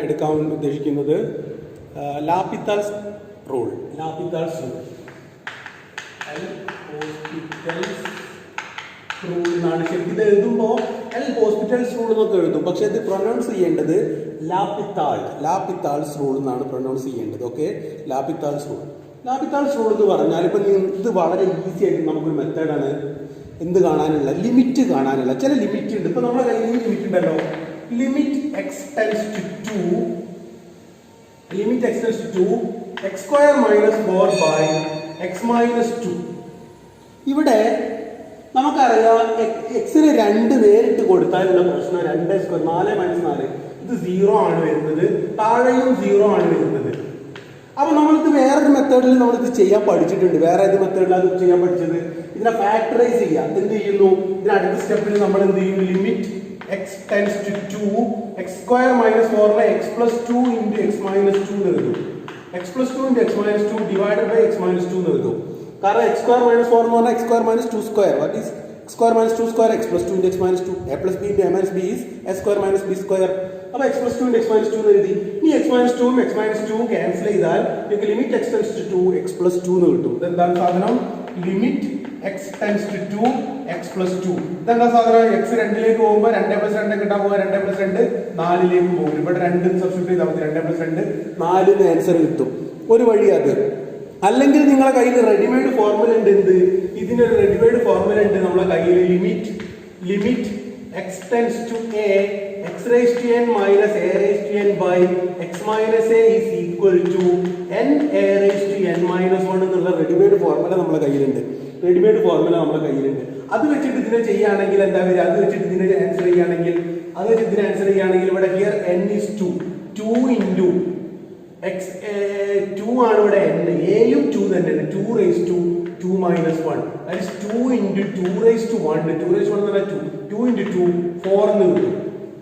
എടുക്കാൻ ഉദ്ദേശിക്കുന്നത് ലാപിതാൽസ് rule. Rule എന്നാണ് ശരിക്കും ഇത് എഴുതുമ്പോൾ ഹോസ്പിറ്റൽസ് റൂൾ എന്നൊക്കെ എഴുതും, പക്ഷെ ഇത് പ്രൊനൗൺസ് ചെയ്യേണ്ടത് ലാപിതാൽസ് റൂൾ എന്നാണ് പ്രൊനൗൺസ് ചെയ്യേണ്ടത്. ഓക്കെ, ലാപിതാൽസ് റൂൾ എന്ന് പറഞ്ഞാൽ ഇപ്പം ഇത് വളരെ ഈസി ആയിട്ട് നമുക്കൊരു മെത്തേഡാണ് എന്ത് കാണാനുള്ള, ലിമിറ്റ് കാണാനുള്ള. ചില ലിമിറ്റ് ഉണ്ട്. ഇപ്പൊ നമ്മുടെ കയ്യിൽ ലിമിറ്റ് ഉണ്ടല്ലോ, limit x tends to x square minus 4 by x minus 2. ഇവിടെ നമുക്കറിയാം എക്സിന് 2 നേരിട്ട് കൊടുത്താലുള്ള പ്രശ്നം 2 സ്ക്വയർ 4 മൈനസ് 4 ഇത് 0 ആണ് വരുന്നത്, താഴെയും 0 ആണ് വരുന്നത്. അപ്പൊ നമ്മൾക്ക് വേറൊരു മെത്തേഡിൽ നമ്മളിത് ചെയ്യാൻ പഠിച്ചിട്ടുണ്ട്. വേറെ ഏത് മെത്തേഡിലാണ് ഇത് ചെയ്യാൻ പഠിച്ചത്? ഇതിനെ ഫാക്ടറൈസ് ചെയ്യാം. എന്ത് ചെയ്യുന്നു? ഇതിന് അടുത്ത സ്റ്റെപ്പിൽ നമ്മൾ എന്ത് ചെയ്യും? Limit x tends to x square minus 4 x plus 2 into x minus 2 എന്ന് എഴുതും. X plus 2 into x minus 2 divided by x minus 2 എന്ന് എഴുതും. കാരണം എക്സ് സ്ക്വയർ മൈനസ് 4 എന്ന് പറഞ്ഞാൽ x square minus 2 square. What is x square minus 2 square? X plus 2 into x minus 2. A plus B into A minus B is A square minus B square. അപ്പൊ x plus 2 into x minus 2 എന്ന് എഴുതി. ഇനി x minus 2 x minus 2 cancel ചെയ്താൽ നിങ്ങൾക്ക് limit x tends to x plus 2 എന്ന് കിട്ടും. ഇതെന്താണ് സാധനം? Limit x tends to x plus 2. ഇതെന്താ സാധനം? എക്സ് 2ലേക്ക് പോകുമ്പോൾ 2 പ്ലസ് 2 കിട്ടാൻ പോകുക 2 പ്ലസ് 2 4ലേക്ക് പോകും. ഇവിടെ 2 സബ്സ്റ്റിറ്റ്യൂട്ട് ചെയ്താൽ മതി. 2 പ്ലസ് 2 4 ആൻസർ കിട്ടും. ഒരു വഴി അത്. അല്ലെങ്കിൽ നിങ്ങളെ കയ്യിൽ റെഡിമെയ്ഡ് ഫോർമുല ഉണ്ട്. എന്ത്? ഇതിനൊരു റെഡിമെയ്ഡ് ഫോർമുല ഉണ്ട് നമ്മളെ കയ്യിൽ. Limit x tends to a x raise to n minus a raise to n by x minus a is equal to n a raise to n minus 1 എന്നുള്ള readymade formula നമ്മളെ കയ്യിലുണ്ട്. അത് വെച്ചിട്ട് ഇതിനെ ചെയ്യുകയാണെങ്കിൽ എന്താ വരിക? അത് വെച്ചിട്ട് ഇതിനെ ആൻസർ ചെയ്യുകയാണെങ്കിൽ ഇവിടെ here n is 2 into x 2 ആണ് ഇവിടെ എൻ. എയും 2 തന്നെയാണ്. 2 raise to 2 minus 1 that is 2 into 2 raised to 1. 2 raised to 1 എന്ന് പറഞ്ഞാൽ 2 into 2 4 എന്ന് കിട്ടും.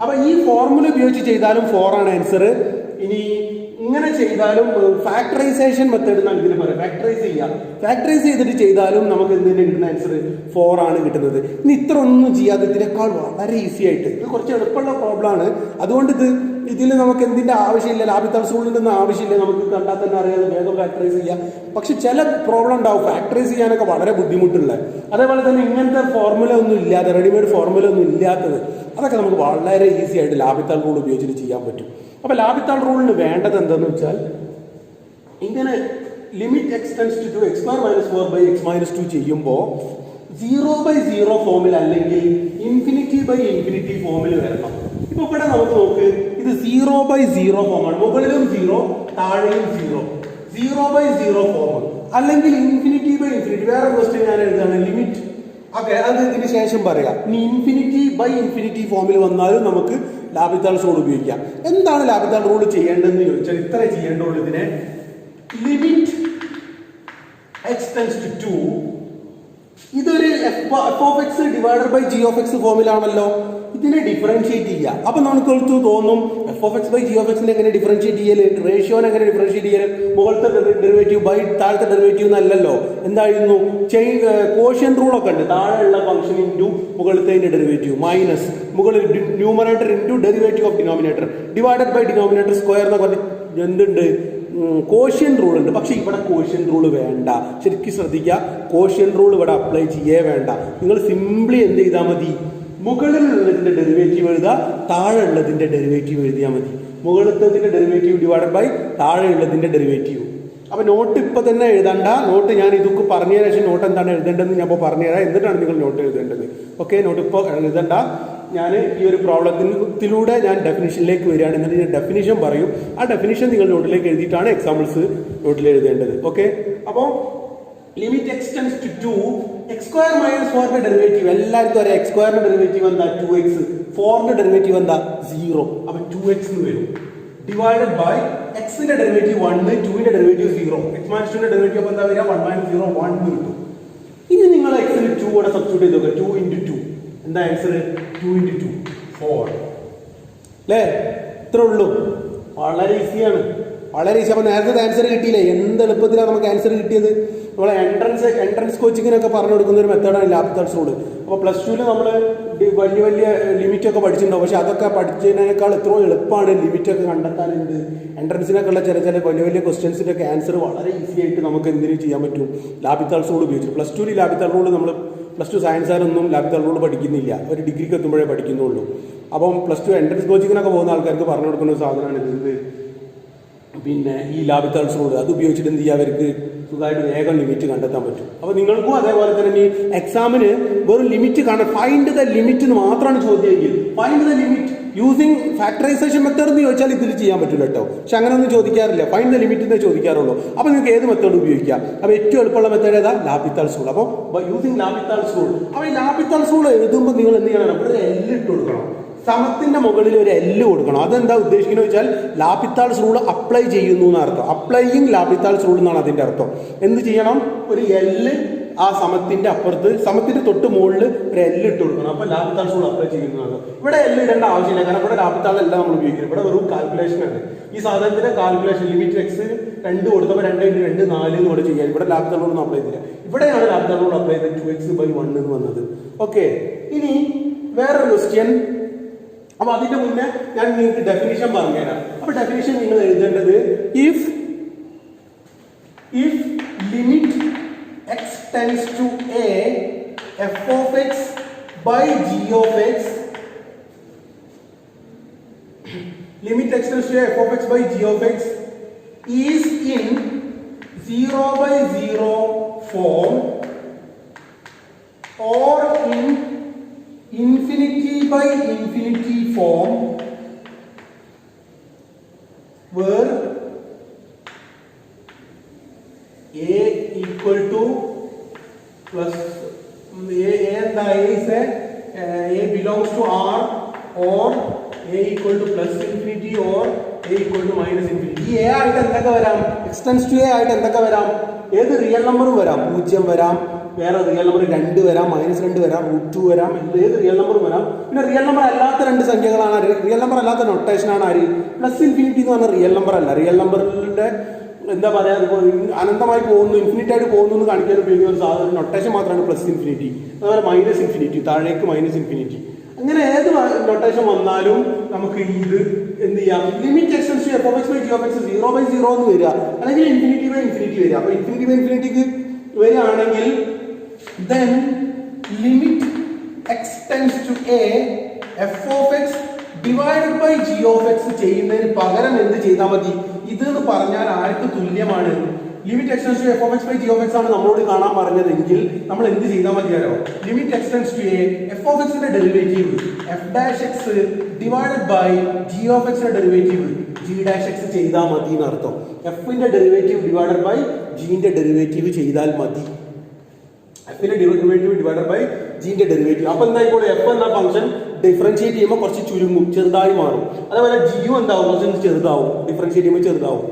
അപ്പൊ ഈ ഫോർമുല ഉപയോഗിച്ച് ചെയ്താലും 4 ആണ് ആൻസർ. ഇനി ഇങ്ങനെ ചെയ്താലും ഫാക്ടറൈസേഷൻ മെത്തേഡ് എന്നാണ് ഇതിന് പറയുക. ഫാക്ടറൈസ് ചെയ്തിട്ട് ചെയ്താലും നമുക്ക് എന്തിന് കിട്ടുന്ന ആൻസർ 4 ആണ് കിട്ടുന്നത്. ഇനി ഇത്ര ഒന്നും ചെയ്യാതെ ഇതിനേക്കാൾ വളരെ ഈസി ആയിട്ട്, ഇത് കുറച്ച് എളുപ്പമുള്ള പ്രോബ്ലം ആണ്. അതുകൊണ്ട് ഇതിൽ നമുക്ക് എന്തിന്റെ ആവശ്യമില്ല, ലാപിതാൽസ് റൂളിന്റെ ഒന്നും ആവശ്യമില്ല. നമുക്ക് കണ്ടാൽ തന്നെ അറിയാതെ വേഗം ഫാക്ടറൈസ് ചെയ്യാം. പക്ഷെ ചില പ്രോബ്ലം ഉണ്ടാവും ഫാക്ടറൈസ് ചെയ്യാനൊക്കെ വളരെ ബുദ്ധിമുട്ടുള്ള. അതേപോലെ തന്നെ ഇങ്ങനത്തെ ഫോർമുല ഒന്നും ഇല്ലാതെ, റെഡിമെയ്ഡ് ഫോർമുല ഒന്നും ഇല്ലാത്തത്, അതൊക്കെ നമുക്ക് വളരെ ഈസി ആയിട്ട് ലാപിതാൽ റൂൾ ഉപയോഗിച്ചിട്ട് ചെയ്യാൻ പറ്റും. അപ്പൊ ലാപിതാൽ റൂളിന് വേണ്ടത് എന്താണെന്ന് വെച്ചാൽ, ഇങ്ങനെ limit x tends to x square minus 4 by x minus 2 ചെയ്യുമ്പോൾ 0/0 ഫോമിൽ അല്ലെങ്കിൽ ഇൻഫിനിറ്റി ബൈ ഇൻഫിനിറ്റി ഫോമിൽ വരണം. ഇപ്പൊ ഇവിടെ നമുക്ക് നോക്ക്, ഇത് 0/0 ഫോമാണ്. മുകളിലും 0 താഴെയും 0/0 ഫോം. അല്ലെങ്കിൽ ഇൻഫിനിറ്റി ബൈ ഇൻഫിനിറ്റി. വേറെ ക്വസ്റ്റ്യൻ ഞാൻ എഴുതാണ് ലിമിറ്റ്. ഓക്കെ, അത് ഇതിന് ശേഷം പറയാം. ഇനി ഇൻഫിനിറ്റി ബൈ ഇൻഫിനിറ്റി ഫോമിൽ വന്നാലും നമുക്ക് ലാപിതാൽസ് റൂൾ ഉപയോഗിക്കാം. എന്താണ് ലാപിതാൽ റൂൾ ചെയ്യേണ്ടതെന്ന് ചോദിച്ചാൽ ഇത്രേ ചെയ്യേണ്ടുള്ളൂ. ഇതിനെ ലിമിറ്റ് എക്സ് ടെൻസ് ടു 2 ഇതൊരു f of x divided by g of x ഫോമിലാണല്ലോ. ഇതിനെ ഡിഫറൻഷിയേറ്റ് ചെയ്യുക. അപ്പൊ നമുക്ക് തോന്നും f of x by g of എക്സിനെ എങ്ങനെ ഡിഫറൻഷിയേറ്റ് ചെയ്യല്, റേഷ്യോനെ എങ്ങനെ ഡിഫറൻഷിയേറ്റ് ചെയ്യല്, മുകളിലത്തെ ഡെറിവേറ്റീവ് ബൈ താഴത്തെ ഡെറിവേറ്റീവ് എന്നല്ലല്ലോ. എന്തായിരുന്നു? കോഷ്യൻ റൂൾ ഒക്കെ ഉണ്ട്. താഴെയുള്ള ഫംഗ്ഷൻ ഇൻറ്റു മുകളിലത്തെ ഡെറിവേറ്റീവ് മൈനസ് മുകളിൽ numerator into derivative of denominator divided by denominator square എന്നൊക്കെ എന്തുണ്ട്? കോഷ്യൻ റൂൾ ഉണ്ട്. പക്ഷെ ഇവിടെ കോഷ്യൻ റൂൾ വേണ്ട. ശരിക്കും ശ്രദ്ധിക്കുക, കോഷ്യൻ റൂൾ ഇവിടെ അപ്ലൈ ചെയ്യേ വേണ്ട. നിങ്ങൾ സിംപ്ലി എന്ത് ചെയ്താൽ മതി? മുകളിലുള്ളതിന്റെ ഡെറിവേറ്റീവ് എഴുതുക, താഴെ ഉള്ളതിന്റെ ഡെറിവേറ്റീവ് എഴുതിയാൽ മതി. മുകളിലത്തതിന്റെ ഡെറിവേറ്റീവ് ഡിവൈഡഡ് ബൈ താഴെയുള്ളതിന്റെ ഡെറിവേറ്റീവ്. അപ്പൊ നോട്ട് ഇപ്പൊ തന്നെ എഴുതണ്ട. നോട്ട് ഞാൻ ഇതൊക്കെ പറഞ്ഞു തരാം. നോട്ട് എന്താണ് എഴുതേണ്ടതെന്ന് ഞാൻ ഇപ്പോൾ പറഞ്ഞുതരാം. എന്നിട്ടാണ് നിങ്ങൾ നോട്ട് എഴുതേണ്ടത്. ഓക്കെ, നോട്ട് ഇപ്പോൾ എഴുതണ്ട. ഞാൻ ഈ ഒരു പ്രോബ്ലത്തിലൂടെ ഞാൻ ഡെഫിനിഷനിലേക്ക് വരികയാണ്. എന്നിട്ട് ഞാൻ ഡെഫിനിഷൻ പറയും. ആ ഡെഫിനിഷൻ നിങ്ങൾ നോട്ടിലേക്ക് എഴുതിയിട്ടാണ് എക്സാമ്പിൾസ് നോട്ടിൽ എഴുതേണ്ടത്. ഓക്കെ, അപ്പോൾ limit x tends to 2 x square minus 4 derivative എല്ലാവർക്കും അറിയാം. എക്സ് സ്ക്വയറിന്റെ ഡെറിവേറ്റീവ് എന്താ? 2x. 4ന്റെ ഡെറിവേറ്റീവ് എന്താ? 0. അപ്പൊ 2x എന്ന് വരും. ഡിവൈഡഡ് ബൈ എക്സിന്റെ ഡെറിവേറ്റീവ് 1, 2ന്റെ ഡെറിവേറ്റീവ് 0. എക്സ് മൈനസ് 2ന്റെ ഡെറിവേറ്റീവ് അപ്പൊ എന്താ വരിക? 1 - 0 1 എന്ന് കിട്ടും. ഇനി നിങ്ങൾ എക്സിന് 2 കൂടെ സബ്സ്റ്റിറ്റ്യൂട്ട് ചെയ്ത് നോക്കുക. 2 into 2 എന്താ ആൻസർ? 2 into 2 4 അല്ലേ? ഇത്രേ ഉള്ളൂ. വളരെ ഈസിയാണ്. അപ്പൊ നേരത്തെ ആൻസർ കിട്ടിയില്ലേ? എന്ത് എളുപ്പത്തിലാണ് നമുക്ക് ആൻസർ കിട്ടിയത്. നമ്മളെ എൻട്രൻസ് കോച്ചിങ്ങിനൊക്കെ പറഞ്ഞു കൊടുക്കുന്ന ഒരു മെത്തേഡാണ് ലാപിതാൾസ് റൂൾ. അപ്പോൾ പ്ലസ് ടുവിൽ നമ്മൾ വലിയ വലിയ ലിമിറ്റൊക്കെ പഠിച്ചിട്ടുണ്ടാവും. പക്ഷെ അതൊക്കെ പഠിച്ചതിനേക്കാൾ എത്രയോ എളുപ്പമാണ് ലിമിറ്റൊക്കെ കണ്ടെത്താനുണ്ട്. എൻട്രൻസിനൊക്കെ ഉള്ള ചില വലിയ വലിയ ക്വസ്റ്റ്യൻസിൻ്റെയൊക്കെ ആൻസർ വളരെ ഈസി ആയിട്ട് നമുക്ക് എന്തിനും ചെയ്യാൻ പറ്റും ലാപിതാൾസ് റൂൾ ഉപയോഗിച്ചു. പ്ലസ് ടുവിൽ ലാപിതാൾസ് റൂൾ നമ്മൾ പ്ലസ് ടു സയൻസുകാരൊന്നും ലാപിതാൾസ് റൂൾ പഠിക്കുന്നില്ല, ഒരു ഡിഗ്രിക്ക് എത്തുമ്പോഴേ പഠിക്കുന്നുള്ളൂ. അപ്പം പ്ലസ് ടു എൻട്രൻസ് കോച്ചിങ്ങിനൊക്കെ പോകുന്ന ആൾക്കാർക്ക് പറഞ്ഞു കൊടുക്കുന്ന ഒരു സാധനമാണ് ഇത്. പിന്നെ ഈ ലാപിതാൾസ് റൂൾ അത് ഉപയോഗിച്ചിട്ട് എന്ത് ചെയ്യുക, അവർക്ക് സുഖമായിട്ട് വേഗം ലിമിറ്റ് കണ്ടെത്താൻ പറ്റും. അപ്പോൾ നിങ്ങൾക്കും അതേപോലെ തന്നെ ഈ എക്സാമിന് വെറും ലിമിറ്റ് കാണാൻ ഫൈൻഡ് ദ ലിമിറ്റ് എന്ന് മാത്രമാണ് ചോദ്യമെങ്കിൽ find the limit using factorisation method എന്ന് ചോദിച്ചാൽ ഇതിൽ ചെയ്യാൻ പറ്റില്ല കേട്ടോ. പക്ഷെ അങ്ങനെ ഒന്നും ചോദിക്കാറില്ല, ഫൈൻഡ് ദ ലിമിറ്റ് എന്നേ ചോദിക്കാറുള്ളൂ. അപ്പോൾ നിങ്ങൾക്ക് ഏത് മെത്തേഡ് ഉപയോഗിക്കാം? അപ്പോൾ ഏറ്റവും എളുപ്പമുള്ള മെത്തേഡ് ഏതാ? ലാപിതാൾസ് റൂൾ. അപ്പോൾ യൂസിങ് ലാപിതാൾസ് റൂൾ. അപ്പോൾ ഈ ലാപിതാൾസ് റൂൾ എഴുതുമ്പോൾ നിങ്ങൾ എന്ത് ചെയ്യണം? ഇവിടെ ഒരു എൽ ഇട്ട് കൊടുക്കണം, സമത്തിന്റെ മുകളിൽ ഒരു എല്ല് കൊടുക്കണം. അതെന്താ ഉദ്ദേശിക്കുന്നത് വെച്ചാൽ ലാപിതാൾസ് റൂൾ അപ്ലൈ ചെയ്യുന്നു എന്നർത്ഥം. അപ്ലൈയിങ് ലാപിതാൾസ് റൂൾ എന്നാണ് അതിന്റെ അർത്ഥം. എന്ത് ചെയ്യണം? ഒരു എല്ല് ആ സമത്തിന്റെ അപ്പുറത്ത്, സമത്തിന്റെ തൊട്ട് മുകളിൽ ഒരു എല്ല് ഇട്ട് കൊടുക്കണം. അപ്പൊ ലാപിതാൾസ് റൂൾ അപ്ലൈ ചെയ്യുന്നതാണ്. ഇവിടെ എല്ല് ഇടേണ്ട ആവശ്യമില്ല, കാരണം ഇവിടെ ലാപിതാൾ എല്ലാം നമ്മൾ ഉപയോഗിക്കുന്നത്. ഇവിടെ വെറും കാൽക്കുലേഷൻ ആണ്. ഈ സാധനത്തിന്റെ കാൽക്കുലേഷൻ ലിമിറ്റ് എക്സ് 2 കൊടുത്തപ്പോൾ 2 × 2 4 എന്ന് ഇവിടെ ചെയ്യാൻ ഇവിടെ ലാപിതാൾ റൂൾ അപ്ലൈ ചെയ്തില്ല. ഇവിടെയാണ് ലാപിതാൾ റൂൾ അപ്ലൈ ചെയ്തത് 2x/1 എന്ന് വന്നത്. ഓക്കെ, ഇനി വേറൊരു ക്വസ്റ്റ്യൻ. അപ്പൊ അതിന്റെ മുന്നേ ഞാൻ നിങ്ങൾക്ക് ഡെഫിനിഷൻ പറഞ്ഞുതരാം. അപ്പൊ ഡെഫിനിഷൻ നിങ്ങൾ എഴുതേണ്ടത് if limit x tends to A f of x by g of x, limit x tends to A f of x by g of x is in 0/0 form or in infinity/infinity form where a equal to plus a and a is a belongs to R, or a equal to plus infinity or a equal to minus infinity. ഈ a ആയിട്ട് എന്തൊക്കെ വരാം? Extends to a ആയിട്ട് എന്തൊക്കെ വരാം? ഏത് real നമ്പറും വരാം. 0 വരാം, വേറെ റിയൽ നമ്പർ 2 വരാം, -2 വരാം, √2 വരാം, ഏത് റിയൽ നമ്പറും വരാം. പിന്നെ റിയൽ നമ്പർ അല്ലാത്ത 2 സംഖ്യകളാണ്. റിയൽ നമ്പർ അല്ലാത്ത നൊട്ടേഷനാണ് ആര്? പ്ലസ് ഇൻഫിനിറ്റി എന്ന് പറഞ്ഞാൽ റിയൽ നമ്പർ അല്ല. റിയൽ നമ്പറിന്റെ എന്താ പറയാ, അനന്തമായി പോകുന്നു, ഇൻഫിനിറ്റ് ആയിട്ട് പോകുന്നു എന്ന് കാണിക്കാൻ ഉപയോഗിക്കുന്ന ഒരു സാധനം നൊട്ടേഷൻ മാത്രമാണ് പ്ലസ് ഇൻഫിനിറ്റി. അതുപോലെ മൈനസ് ഇൻഫിനിറ്റി, താഴേക്ക് മൈനസ് ഇൻഫിനിറ്റി. അങ്ങനെ ഏത് നൊട്ടേഷൻ വന്നാലും നമുക്ക് ഇത് എന്ത് ചെയ്യാം? Limit x tends to f of x by g of x 0/0 എന്ന് വരിക, അല്ലെങ്കിൽ ഇൻഫിനിറ്റി/ഇൻഫിനിറ്റി വരിക. അപ്പൊ ഇൻഫിനിറ്റിക്ക് വരികയാണെങ്കിൽ then limit x tends to a f of x divided by g of x ചെയ്യുന്നതിന് പകരം എന്ത് ചെയ്താൽ മതി? ഇത് എന്ന് പറഞ്ഞാൽ ആർക്ക് തുല്യമാണ്? Limit x tends to f of x by g of x ആണ് നമ്മളോട് കാണാൻ പറഞ്ഞതെങ്കിൽ നമ്മൾ എന്ത് ചെയ്താൽ മതിയാലോ? Limit x tends to A f of എക്സിന്റെ derivative f dash x divided by g of എക്സിന്റെ ഡെറിവേറ്റീവ് ജി ഡാഷ് എക്സ് ചെയ്താൽ മതി എന്നർത്ഥം. എഫിന്റെ ഡെറിവേറ്റീവ് ഡിവൈഡഡ് ബൈ ജിന്റെ ഡെറിവേറ്റീവ് ചെയ്താൽ മതി. എഫിന്റെ ഡെറിവേറ്റീവ് ഡിവൈഡഡ് ബൈ ജിന്റെ ഡെറിവേറ്റീവ്. അപ്പൊ എന്തായിക്കോളും? എഫ് എന്ന ഫംഗ്ഷൻ ഡിഫറൻഷിയേറ്റ് ചെയ്യുമ്പോൾ കുറച്ച് ചുരുങ്ങും, ചെറുതായി മാറും. അതേപോലെ ജിയും എന്താവും? കുറച്ച് ചെറുതാവും, ഡിഫറൻഷിയേറ്റ് ചെയ്യുമ്പോൾ ചെറുതാവും.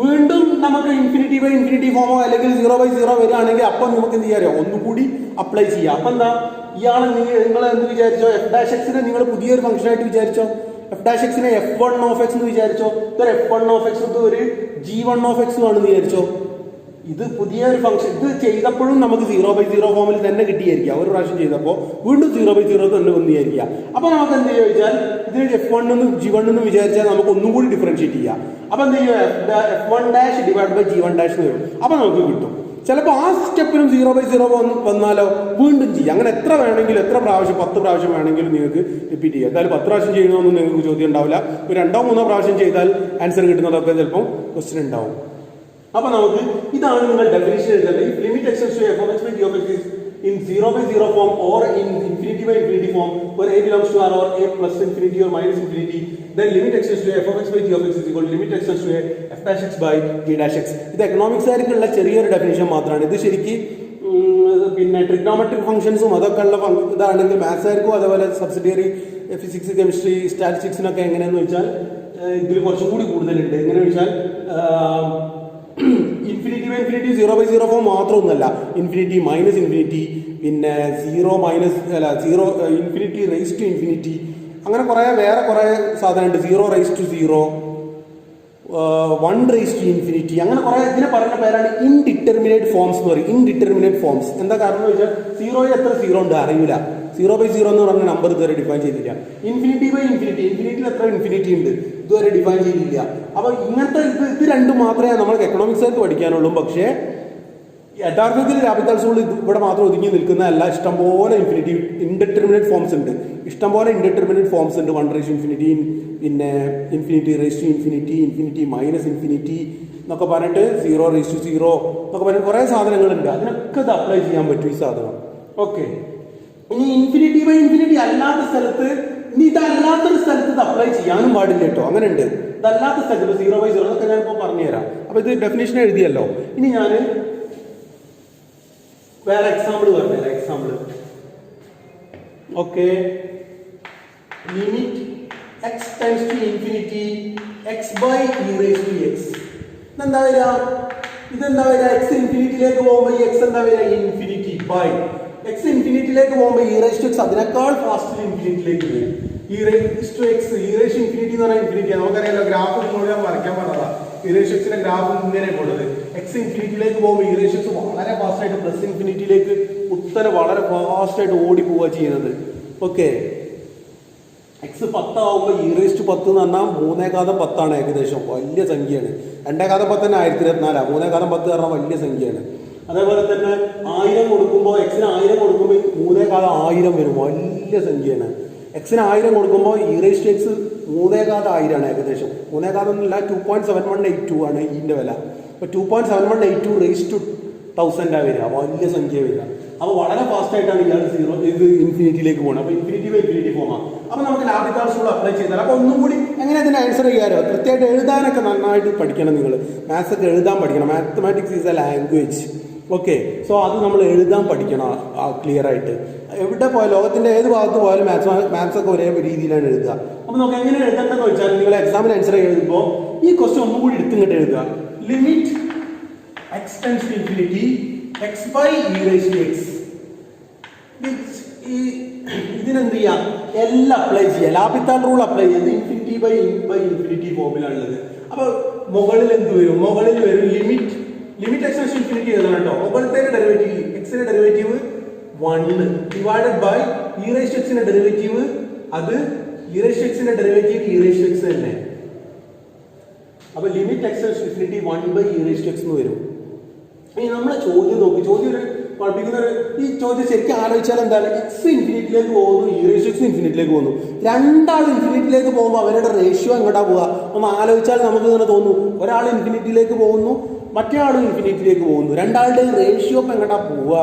വീണ്ടും നമുക്ക് ഇൻഫിനിറ്റി/ഇൻഫിനിറ്റി ഫോമോ അല്ലെങ്കിൽ 0/0 വരികയാണെങ്കിൽ അപ്പം നമുക്ക് എന്ത് ചെയ്യാറോ? ഒന്നുകൂടി അപ്ലൈ ചെയ്യാം. അപ്പൊ എന്താ? ഇയാളെ നിങ്ങൾ എന്ത് വിചാരിച്ചോ? എഫ് ഡാഷ് എക്സിനെ നിങ്ങൾ പുതിയൊരു ഫംഗ്ഷൻ ആയിട്ട് വിചാരിച്ചോ? എഫ് ഡാഷ് എക്സിനെ f1 ഓഫ് എക്സ് എന്ന് വിചാരിച്ചോ? ഇതൊരു f1 ഓഫ് എക്സ്, ഒരു g1 ഓഫ് എക്സ് ആണെന്ന് വിചാരിച്ചോ? ഇത് പുതിയൊരു ഫംഗ്ഷൻ. ഇത് ചെയ്തപ്പോഴും നമുക്ക് 0/0 ഫോമിൽ തന്നെ കിട്ടിയായിരിക്കാം. ഒരു പ്രാവശ്യം ചെയ്തപ്പോൾ വീണ്ടും 0/0 തന്നെ വന്നിരിക്കുക. അപ്പൊ നമുക്ക് എന്ത് ചോദിച്ചാൽ ഇതിന് f1 എന്നും g1 എന്നും വിചാരിച്ചാൽ നമുക്ക് ഒന്നും കൂടി ഡിഫറൻഷിയേറ്റ് ചെയ്യാം. അപ്പൊ എന്ത് ചെയ്യും? f1 dash divide by g1 dash എന്ന് വരും. അപ്പൊ നമുക്ക് കിട്ടും. ചിലപ്പോൾ ആ സ്റ്റെപ്പിനും 0/0 വന്നാലോ വീണ്ടും ചെയ്യാം. അങ്ങനെ എത്ര വേണമെങ്കിലും, എത്ര പ്രാവശ്യം, 10 പ്രാവശ്യം വേണമെങ്കിലും നിങ്ങൾക്ക് റിപ്പീറ്റ് ചെയ്യാം. എന്തായാലും 10 പ്രാവശ്യം ചെയ്യണമെന്നും നിങ്ങൾക്ക് ചോദ്യം ഉണ്ടാവില്ല. ഒരു 2-3 പ്രാവശ്യം ചെയ്താൽ ആൻസർ കിട്ടുന്നതൊക്കെ ചിലപ്പോൾ ക്വസ്റ്റ്യൻ ഉണ്ടാവും. അപ്പൊ നമുക്ക് ഇതാണ് നിങ്ങൾ ഡെഫിനിഷൻ എഴുതേണ്ടത്. If limit x tends to f of x by g of x is in 0/0 form or in infinity/infinity form where a belongs to R or a plus infinity or minus infinity, then limit x tends to f of x by g of x is equal to limit x tends to a f dash x by g dash x. ഇത് economics ആയിരിക്കുള്ള ചെറിയൊരു definition മാത്രമാണ്. ഇത് ശരിക്കും പിന്നെ trigonometric ഫംഗ്ഷൻസും അതൊക്കെ ഉള്ള ഇതാണെങ്കിൽ maths ആയിരിക്കും. അതേപോലെ സബ്സിഡിയറി ഫിസിക്സ്, കെമിസ്ട്രി, സ്റ്റാറ്റിസ്റ്റിക്സിനൊക്കെ എങ്ങനെയാന്ന് വെച്ചാൽ ഇതിൽ കുറച്ചും കൂടി കൂടുതലുണ്ട്. എങ്ങനെയാണെന്ന് വെച്ചാൽ ഇൻഫിനിറ്റി 0/0 ഫോം മാത്രമൊന്നുമല്ല, ഇൻഫിനിറ്റി, മൈനസ് ഇൻഫിനിറ്റി, പിന്നെ 0 ഇൻഫിനിറ്റി റൈസ് ടു ഇൻഫിനിറ്റി, അങ്ങനെ വേറെ കുറെ സാധനമുണ്ട്. 0 raise to 0, 1 raised to infinity അങ്ങനെ കുറെ ഇതിനെ പറയുന്ന പേരാണ് ഇൻഡിറ്റർമിനേറ്റ് ഫോംസ് എന്ന് പറയും. ഇൻഡിറ്റർമിനേറ്റ് ഫോംസ് എന്താ കാരണം എന്ന് വെച്ചാൽ സീറോയിൽ എത്ര സീറോ ഉണ്ട് അറിയില്ല. 0/0 എന്ന് പറഞ്ഞ നമ്പർ ഇതുവരെ ഡിഫൈൻ ചെയ്തില്ല. ഇൻഫിനിറ്റിയിൽ എത്ര ഇൻഫിനിറ്റി ഉണ്ട് ഇതുവരെ ഡിഫൈൻ ചെയ്തില്ല. അപ്പൊ ഇങ്ങനത്തെ ഇത് രണ്ടും മാത്രമേ നമുക്ക് എക്കണോമിക്സായിട്ട് പഠിക്കാനുള്ളൂ. പക്ഷേ യഥാർത്ഥത്തിൽ ലാപിത്താൾസ് റൂൾ ഇവിടെ മാത്രം ഒതുങ്ങി നിൽക്കുന്നതല്ല. ഇഷ്ടംപോലെ ഇൻഡിറ്റർമിനേറ്റ് ഫോംസ് ഉണ്ട്. ഇഷ്ടംപോലെ ഇൻഡിറ്റർമിനേറ്റ് ഫോംസ് ഉണ്ട്. 1 raised to infinity, പിന്നെ infinity raised to infinity, infinity minus infinity എന്നൊക്കെ പറഞ്ഞിട്ട് 0 raised to 0 എന്നൊക്കെ പറഞ്ഞിട്ട് കുറേ സാധനങ്ങളുണ്ട്. അതിനൊക്കെ ഇത് അപ്ലൈ ചെയ്യാൻ പറ്റും ഈ സാധനം. ഓക്കെ, ഇനി ഇൻഫിനിറ്റി അല്ലാത്ത സ്ഥലത്ത്, ഇനി ഇതല്ലാത്തൊരു സ്ഥലത്ത് ഇത് അപ്ലൈ ചെയ്യാനും പാടില്ല കേട്ടോ. അങ്ങനെ ഉണ്ട്. ഇതല്ലാത്ത സ്ഥലത്ത് 0/0 എന്നൊക്കെ ഞാനിപ്പോൾ പറഞ്ഞുതരാം. അപ്പൊ ഇത് ഡെഫിനേഷൻ എഴുതിയല്ലോ. ഇനി ഞാൻ വേറെ എക്സാമ്പിൾ പറഞ്ഞുതരാം. Example okay, limit x tends to infinity x by e raised to x. ഇതെന്താ വരിക? x ഇൻഫിനിറ്റിയിലേക്ക് പോകുമ്പോൾ ഈ x എന്താ വരിക? ഇൻഫിനിറ്റി ബൈ x ഇൻഫിനിറ്റിയിലേക്ക് പോകുമ്പോൾ e raised to x അതിനേക്കാൾ ഫാസ്റ്റ് ഇൻഫിനിറ്റിയിലേക്ക് വരും. e raised to x, e raised to infinity എന്ന് പറഞ്ഞാൽ ഇൻഫിനിറ്റി. നമുക്കറിയാലോ, ഗ്രാഫ് നിങ്ങളോട് ഞാൻ വരയ്ക്കാൻ പറഞ്ഞതാ. e raised to x ന്റെ ഗ്രാഫ് ഇങ്ങനെ പോണത്. x ഇൻഫിനിറ്റിയിലേക്ക് പോകുമ്പോൾ e raised to x വളരെ ഫാസ്റ്റ് ആയിട്ട് പ്ലസ് ഇൻഫിനിറ്റിയിലേക്ക് കുത്തനെ വളരെ ഫാസ്റ്റ് ആയിട്ട് ഓടി പോവുക ചെയ്യുന്നത്. ഓക്കെ, x 10 ആവുമ്പോൾ e raised to 10 എന്ന് പറഞ്ഞാൽ 3/10 ഏകദേശം. വലിയ സംഖ്യയാണ്. 2/10 തന്നെ 1024. 3/10 പറഞ്ഞാൽ വലിയ സംഖ്യയാണ്. അതേപോലെ തന്നെ 1000 കൊടുക്കുമ്പോൾ, x-ന് 1000 കൊടുക്കുമ്പോൾ 3/1000 വരും. വലിയ സംഖ്യയാണ്. x-ന് 1000 കൊടുക്കുമ്പോൾ e raised to x 3/1000 ഏകദേശം. 3/10 എന്നല്ല, 2.7182 ആണ് ഇതിന്റെ വില. അപ്പൊ 2.7182 raised to 1000 വരിക. വലിയ സംഖ്യ വരിക. അപ്പൊ വളരെ ഫാസ്റ്റ് ആയിട്ടാണ് ഇയാൾ ഇത് ഇൻഫിനിറ്റിയിലേക്ക് പോകുന്നത്. അപ്പൊ ഇൻഫിനിറ്റി ഫോമാണ്. അപ്പൊ നമുക്ക് ലാപിത്താൾസ് റൂൾ അപ്ലൈ ചെയ്താൽ അപ്പൊ ഒന്നും കൂടി എങ്ങനെ ഇതിന്റെ ആൻസർ ചെയ്യാറോ? കൃത്യമായിട്ട് എഴുതാനൊക്കെ നന്നായിട്ട് പഠിക്കണം. നിങ്ങൾ മാത്സ് ഒക്കെ എഴുതാൻ പഠിക്കണം. Mathematics is A language. Okay, so അത് നമ്മൾ എഴുതാൻ പഠിക്കണം ക്ലിയർ ആയിട്ട്. എവിടെ പോയാലും, ലോകത്തിന്റെ ഏത് ഭാഗത്ത് പോയാലും മാത്സ് ഒക്കെ ഒരേ രീതിയിലാണ് എഴുതുക. അപ്പൊ നമുക്ക് എങ്ങനെ എഴുതേണ്ടതെന്ന് വെച്ചാൽ, നിങ്ങൾ എക്സാമിന് ആൻസർ എഴുതുമ്പോൾ ഈ ക്വസ്റ്റ്യൻ ഒന്നും കൂടി എടുത്തിങ്ങോട്ട് എഴുതുക. Limit x tends to infinity x by e raised to x. ഇതിനെന്ത് ചെയ്യാം? എല്ലാം അപ്ലൈ ചെയ്യാം. ലാപിത്താൾ റൂൾ അപ്ലൈ ചെയ്യാം. ഇൻഫിനിറ്റി ബൈ ഇൻഫിനിറ്റി ഫോമിലാണുള്ളത്. അപ്പൊ മുകളിൽ എന്ത് വരും? മുകളിൽ വരും limit x tends to infinity എഴുതണം കേട്ടോ. മുകളിലത്തെ ഡെറിവേറ്റീവ്, എക്സിന്റെ derivative 1 divided by e raised to x ന്റെ ഡെറിവേറ്റീവ്, അത് e raised to x ന്റെ derivative e raised to x തന്നെ. അപ്പൊ limit x tends to infinity 1 by e raised to x എന്ന് വരും. ഇനി നമ്മളെ ചോദ്യം നോക്കി. ചോദ്യം ഒരു പഠിപ്പിക്കുന്ന ഈ ചോദ്യം ശരിക്കും ആലോചിച്ചാൽ എന്താണ്? x ഇൻഫിനിറ്റിയിലേക്ക് പോകുന്നു, e raised to x ഇൻഫിനിറ്റിയിലേക്ക് പോകുന്നു. രണ്ടാൾ ഇൻഫിനിറ്റിയിലേക്ക് പോകുമ്പോൾ അവരുടെ റേഷ്യോ എങ്ങോട്ടാ പോവുക? ഒന്ന് ആലോചിച്ചാൽ നമുക്ക് ഇങ്ങനെ തോന്നുന്നു, ഒരാൾ ഇൻഫിനിറ്റിയിലേക്ക് പോകുന്നു, മറ്റേ ആളും ഇൻഫിനിറ്റിയിലേക്ക് പോകുന്നു. രണ്ടാളുടെ റേഷ്യോ ഇപ്പം എങ്ങോട്ടാ പോവുക?